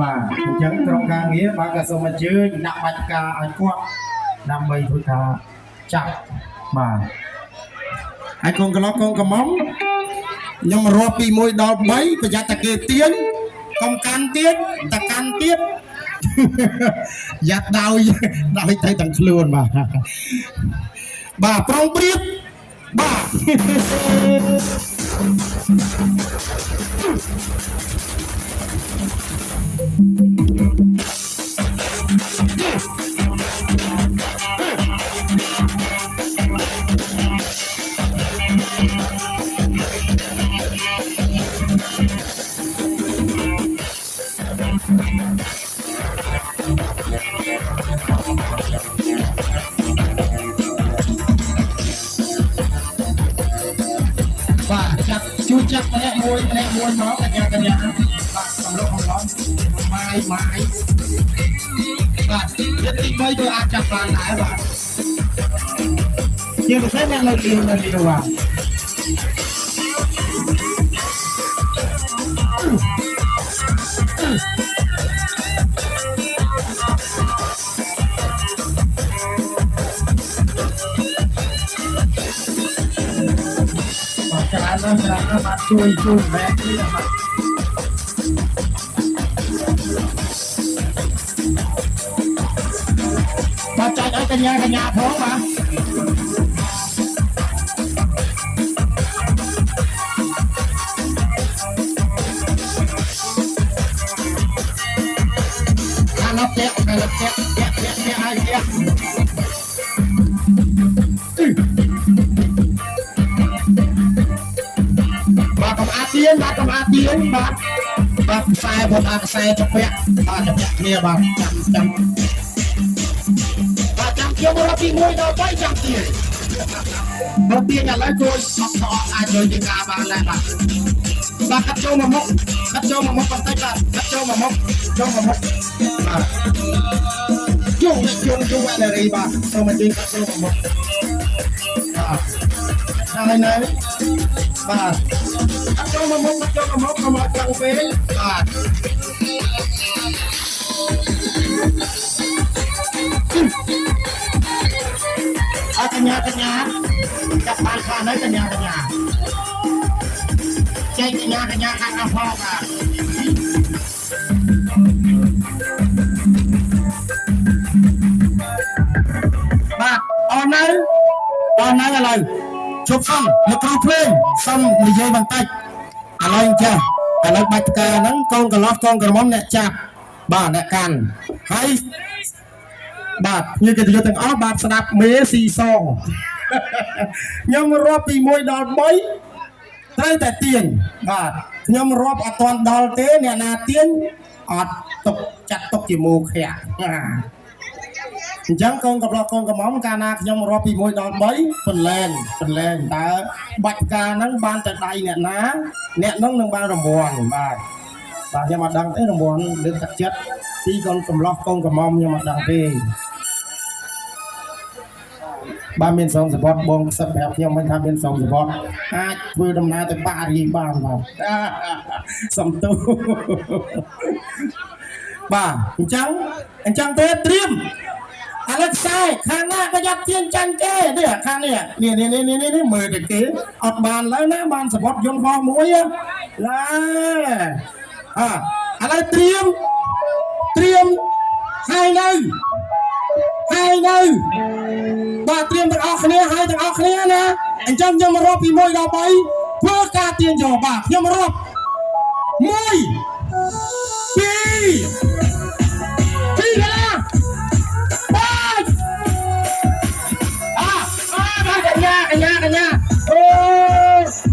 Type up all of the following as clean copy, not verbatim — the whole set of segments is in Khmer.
បាទអញ្ចឹងក្រុមការងារបាទក៏សូមអញ្ជើញដាក់បាច់ផ្កាឲ្យគាត់ដើម្បីធ្វើការចាប់បាទហើយកូនកន្លោះកូនកំមុំខ្ញុំរាប់ពី1ដល់3ប្រយ័ត្នតែគេទាញកុំកាន់ទៀតតែកាន់ទៀតយ៉ាត់ដោយទៅទាំងខ្លួនបាទប្រុងប្រៀបបាទជួយចាប់ម្នាក់មួយមកកញ្ញាបាទសម្រុកកំឡុងម៉ាយបាទជាទី3ទៅអាចចាប់បានដែរបាទជាពិសេសអ្នកនៅទីនេះបាទបាទជួយបែបនេះបាទចាច់ឲ្យកញ្ញាផងបាទអាឡប់តែឲ្យបាទកំអាទៀនបាទខ្សែបងអាខ្សែចាប់ពាក់បាទចាប់ពាក់គ្នាបាទចាំបាទចាំខ្ញុំរកពី1ដល់3ចាំទៀតបើទៀនឥឡូវគួរអត់អាចលើជាការបានដែរបាទកាត់ចូលមកមុខបន្តិចបាទកាត់ចូលមកមុខបាទជុំអាឡេរីបាទសូមអញ្ជើញកាត់ចូលមកមុខបាទហើយនៅបាទចូលមកមុខកុំឲ្យចង់ពេលបាទអត់កញ្ញាចាប់បានខ្លះនៅកញ្ញាចេញកញ្ញាខាងអស់ផងបាទអរនៅឥឡូវជប់សុំលោកគ្រូភ្លេងសុំនិយាយបន្តិចឥឡូវចាស់ឥឡូវបាច់ផ្កាហ្នឹងកូនកន្លោះកូនក្រមុំអ្នកចាប់បាទអ្នកកាន់ហើយបាទញកិត្តិយសទាំងអស់បាទស្ដាប់មេស៊ីសងខ្ញុំរាប់ពី1ដល់3ត្រូវតែទាញបាទខ្ញុំរាប់អត់ទាន់ដល់ទេអ្នកណាទាញអត់ចាត់ទុកជាមោខៈអញ្ចឹងកូនកន្លោះកូនកំមុំកាលណាខ្ញុំរាប់ពី1ដល់3បន្លែងតើបាច់ផ្កាហ្នឹងបានទៅដៃអ្នកណាអ្នកនោះនឹងបានរង្វាន់បាទខ្ញុំអត់ដឹងទេរង្វាន់លើកទឹកចិត្តពីកូនកំលោះកូនកំមុំខ្ញុំអត់ដឹងទេបាទមានសងសពតបងសឹកប្រាប់ខ្ញុំមិនថាមានសងសពតអាចធ្វើដំណើរទៅប៉ារីបានបាទសំទោបាទអញ្ចឹងទេត្រៀមឥឡូវខ្សែខាងណាក៏យ៉ាប់ទៀនចាញ់គេនេះខាងនេះមើលតែគេអត់បានឡើយណាបានសពតយន្តហោះមួយណាឥឡូវត្រៀមហើយនៅបាទត្រៀមទាំងអស់គ្នាហើយទាំងអស់គ្នាណាអញ្ចឹងខ្ញុំរាប់ពី1ដល់3ធ្វើការទាញយកបាទខ្ញុំរាប់1 2 3កញ្ញាអូ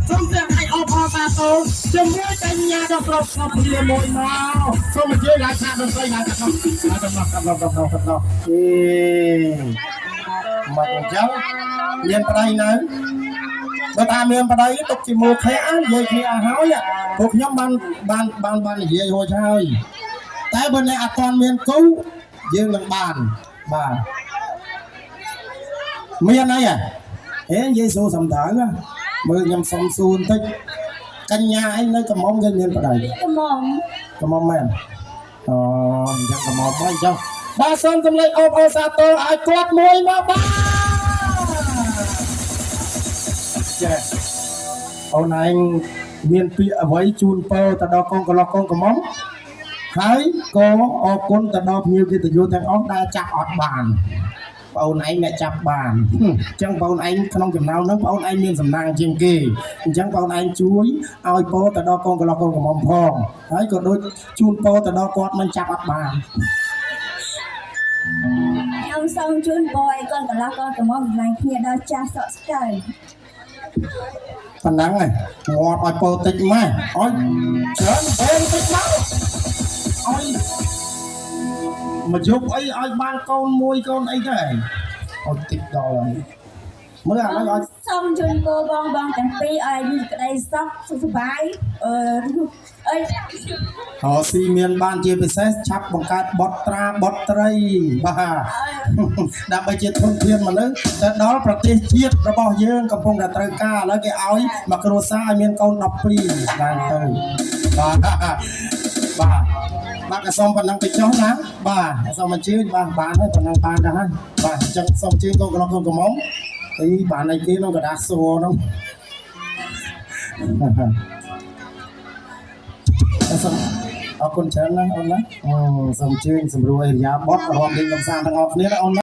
សូមទាំងឲ្យអបអរសាទរជាមួយកញ្ញាដល់ប្រុសស្រីមួយមកសូមអញ្ជើញឡើងឆាកតន្ត្រីឡើងកំណត់មកអញ្ចឹងមានប្តីនៅបើថាមានប្តីទុកជាមួយខែនិយាយគ្នាអស់ហើយពួកខ្ញុំបាននិយាយរួចហើយតែបើអ្នកអត់ទាន់មានគូយើងនឹងបានបាទមានអីនិយាយសួរសំដៅមើលខ្ញុំសុំសួរបន្តិចកញ្ញាឯងនៅកំមុំគេមានប្តីកំមុំមែន អូយ៉ាងក៏មកមកចុះបាទសូមសម្លេងអបអរសាទរឲ្យគាត់មួយមកបាទចាអូនឯងមានពាក្យអ្វីជូនពរទៅដល់កូនកន្លោះកូនកំមុំហើយក៏អរគុណទៅដល់ភ្ញៀវកិត្តិយសទាំងអស់ដែលចាប់អត់បានបងអូនឯងអ្នកចាប់បានអញ្ចឹងបងអូនឯងក្នុងចំណោមហ្នឹងបងអូនឯងមានសំណាងជាងគេអញ្ចឹងបងអូនឯងជួយឲ្យពរទៅដល់កូនកន្លោះកូនកំមុំផងហើយក៏ដូចជូនពរទៅដល់គាត់មិនចាប់អត់បានខ្ញុំសូមជូនពរឲ្យកូនកន្លះកូនកំមុំឆ្លងគ្នាដល់ចាស់សក់ស្កើប៉ុណ្ណឹងហើយងាប់ឲ្យពោតិចម៉ែឲ្យច្រើនពេលតិចមកឲ្យមកយប់អីឲ្យបានកូនមួយកូនអីទៅឲ្យតិចដល់ហើយមើលឥឡូវឲ្យសូមជូនពរបងទាំងពីរឲ្យមានក្តីសុខសុខសប្បាយអីហោស៊ីមានបានជាពិសេសឆាប់បង្កើតបទត្រាបទត្រីបាទដើម្បីជាធនធានមនុស្សទៅដល់ប្រទេសជាតិរបស់យើងកំពុងតែត្រូវការឥឡូវគេឲ្យមកគ្រួសារឲ្យមានកូន12ឡើងទៅបាទក៏សូមប៉ុណ្ណឹងទៅចុះណាបាទសូមអញ្ជើញបានហើយប៉ុណ្ណឹងបានដែរហើយបាទអញ្ចឹងសូមអញ្ជើញកូនកន្លោះកូនកំមុំអីបានអីគេក្នុងกระดาษសួរហ្នឹងសូមអរគុណច្រើនណាស់អូនណាសូមអញ្ជើញសម្រួលអរិយាប័ត្ររួមលេងកំសាន្តទាំងអស់គ្នាណាអូន